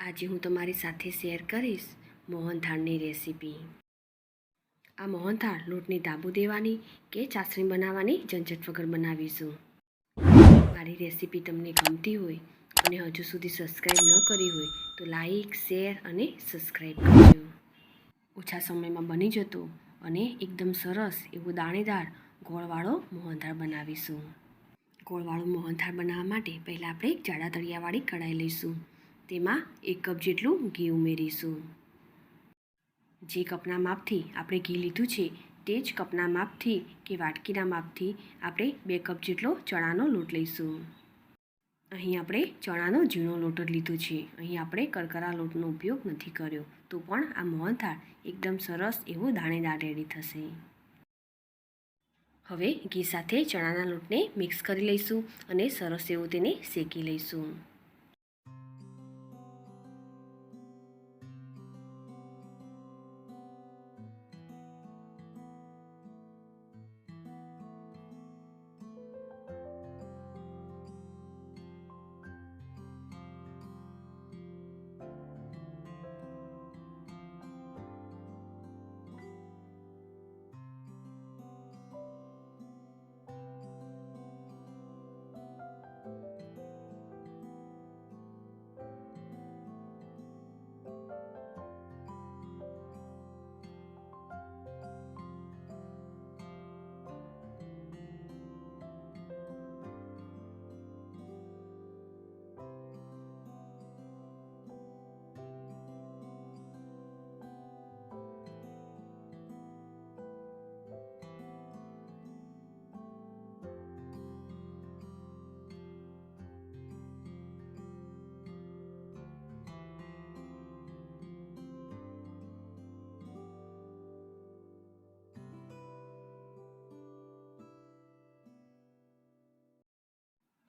આજે હું તમારી સાથે શેર કરીશ મોહનથાળની રેસીપી। આ મોહનથાળ લોટની ધાબુ દેવાની કે ચાસણી બનાવવાની ઝંઝટ વગર બનાવીશું। મારી રેસીપી તમને ગમતી હોય અને હજુ સુધી સબસ્ક્રાઈબ ન કરી હોય તો લાઈક, શેર અને સબસ્ક્રાઈબ કરજો। ઓછા સમયમાં બની જતો અને એકદમ સરસ એવો દાણેદાર ગોળવાળો મોહનથાળ બનાવીશું। ગોળવાળો મોહનથાળ બનાવવા માટે પહેલાં આપણે એક જાડા તળિયાવાળી કઢાઈ લઈશું। તેમાં 1 કપ જેટલું ઘી ઉમેરીશું। જે કપના માપથી આપણે ઘી લીધું છે તે જ કપના માપથી કે વાટકીના માપથી આપણે 2 કપ જેટલો ચણાનો લોટ લઈશું। અહીં આપણે ચણાનો ઝીણો લોટ જ લીધો છે, અહીં આપણે કરકરા લોટનો ઉપયોગ નથી કર્યો, તો પણ આ મોહનથાળ એકદમ સરસ એવો દાણેદાર રેડી થશે। હવે ઘી સાથે ચણાના લોટને મિક્સ કરી લઈશું અને સરસ એવો તેને શેકી લઈશું।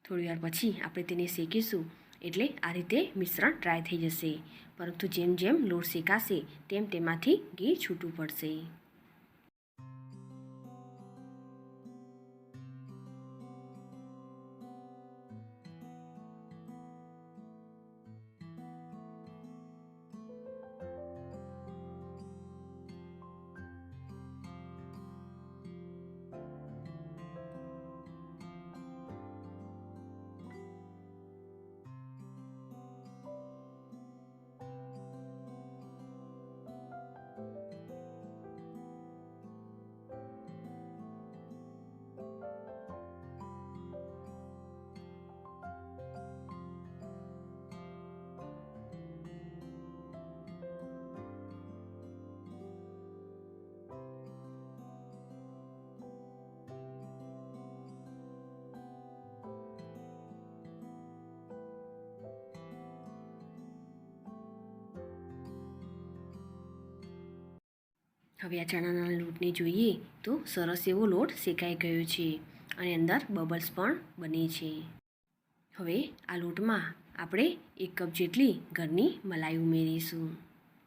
થોડી વાર પછી આપણે તેને શેકીશું, એટલે આ રીતે મિશ્રણ ડ્રાય થઈ જશે, પરંતુ જેમ જેમ લોટ શેકાશે તેમ તેમાંથી ઘી છૂટું પડશે। હવે આ ચણાના લોટને જોઈએ તો સરસ એવો લોટ શેકાઈ ગયો છે અને અંદર બબલ્સ પણ બને છે। હવે આ લોટમાં આપણે 1 કપ જેટલી ઘરની મલાઈ ઉમેરીશું।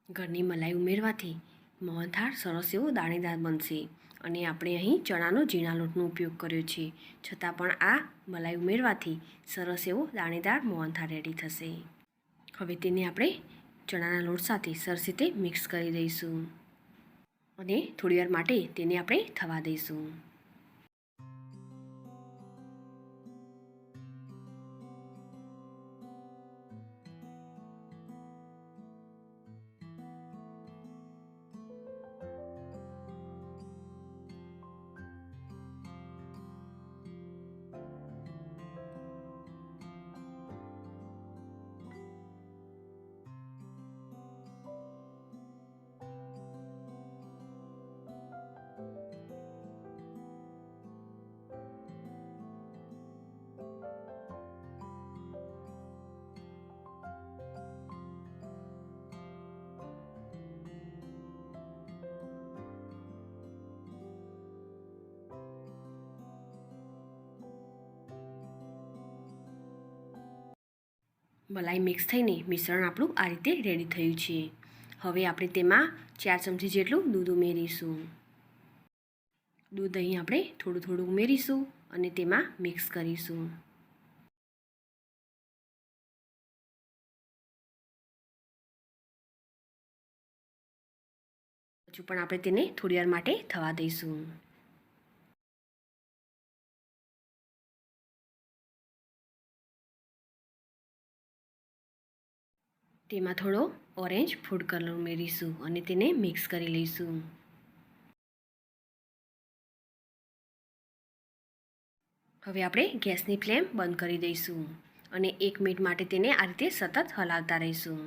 ઘરની મલાઈ ઉમેરવાથી મોહનથાળ સરસ એવો દાણેદાર બનશે અને આપણે અહીં ચણાનો ઝીણા લોટનો ઉપયોગ કર્યો છે, છતાં પણ આ મલાઈ ઉમેરવાથી સરસ એવો દાણેદાર મોહનથાળ રેડી થશે। હવે તેને આપણે ચણાના લોટ સાથે સરસ રીતે મિક્સ કરી દઈશું અને થોડીવાર માટે તેને આપણે થવા દઈશું। મલાઈ મિક્સ થઈને મિશ્રણ આપણું આ રીતે રેડી થયું છે। હવે આપણે તેમાં 4 ચમચી જેટલું દૂધ ઉમેરીશું। દૂધ અહીં આપણે થોડું થોડું ઉમેરીશું અને તેમાં મિક્સ કરીશું। હજુ પણ આપણે તેને થોડી વાર માટે થવા દઈશું. તેમાં થોડો ઓરેન્જ ફૂડ કલર ઉમેરીશું અને તેને મિક્સ કરી લઈશું. હવે આપણે ગેસની ફ્લેમ બંધ કરી દઈશું અને 1 મિનિટ માટે તેને આ રીતે સતત હલાવતા રહીશું.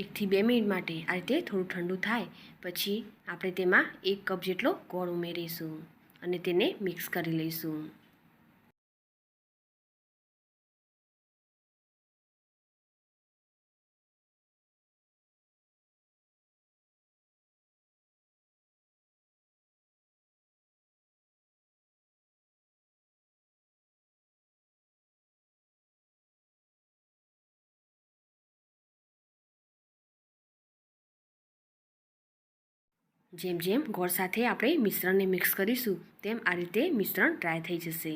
એકથી 2 મિનિટ માટે આ રીતે થોડું ઠંડુ થાય પછી આપણે તેમાં 1 કપ જેટલો ગોળ ઉમેરીશું અને તેને મિક્સ કરી લઈશું. જેમ જેમ ગોળ સાથે આપણે મિશ્રણને મિક્સ કરીશું તેમ આ રીતે મિશ્રણ ડ્રાય થઈ જશે.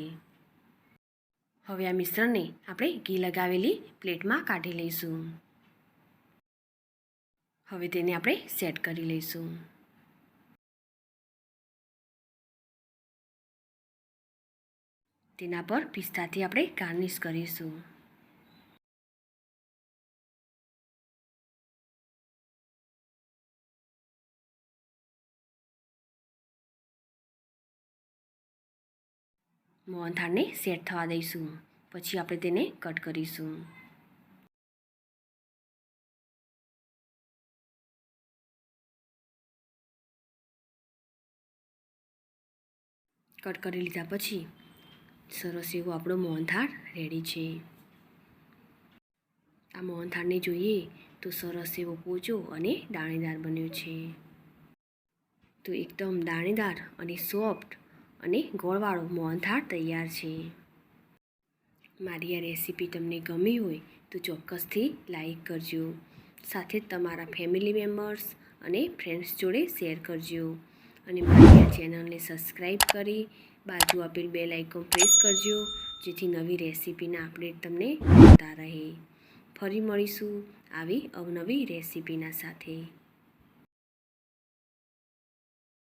હવે આ મિશ્રણને આપણે ઘી લગાવેલી પ્લેટમાં કાઢી લઈશું. હવે તેને આપણે સેટ કરી લઈશું. તેના પર પિસ્તાથી આપણે ગાર્નિશ કરીશું. મોહનથાળને સેટ થવા દઈશું. પછી આપણે તેને કટ કરીશું. કટ કરી લીધા પછી સરસ એવો આપણો મોહનથાળ રેડી છે. આ મોહનથાળને જોઈએ તો સરસ એવો પોચો અને દાણેદાર બન્યો છે. તો એકદમ દાણેદાર અને સોફ્ટ અને ગોળવાળો મોહનથાળ તૈયાર છે. મારી આ રેસીપી તમને ગમી હોય તો ચોક્કસથી લાઈક કરજો. સાથે જ તમારા ફેમિલી મેમ્બર્સ અને ફ્રેન્ડ્સ જોડે શેર કરજો અને મારી આ ચેનલને સબસ્ક્રાઈબ કરી બાજુ આપેલ બેલ આઇકોન પ્રેસ કરજો જેથી નવી રેસીપીના અપડેટ તમને મળતા રહે. ફરી મળીશું આવી અવનવી રેસીપીના સાથે.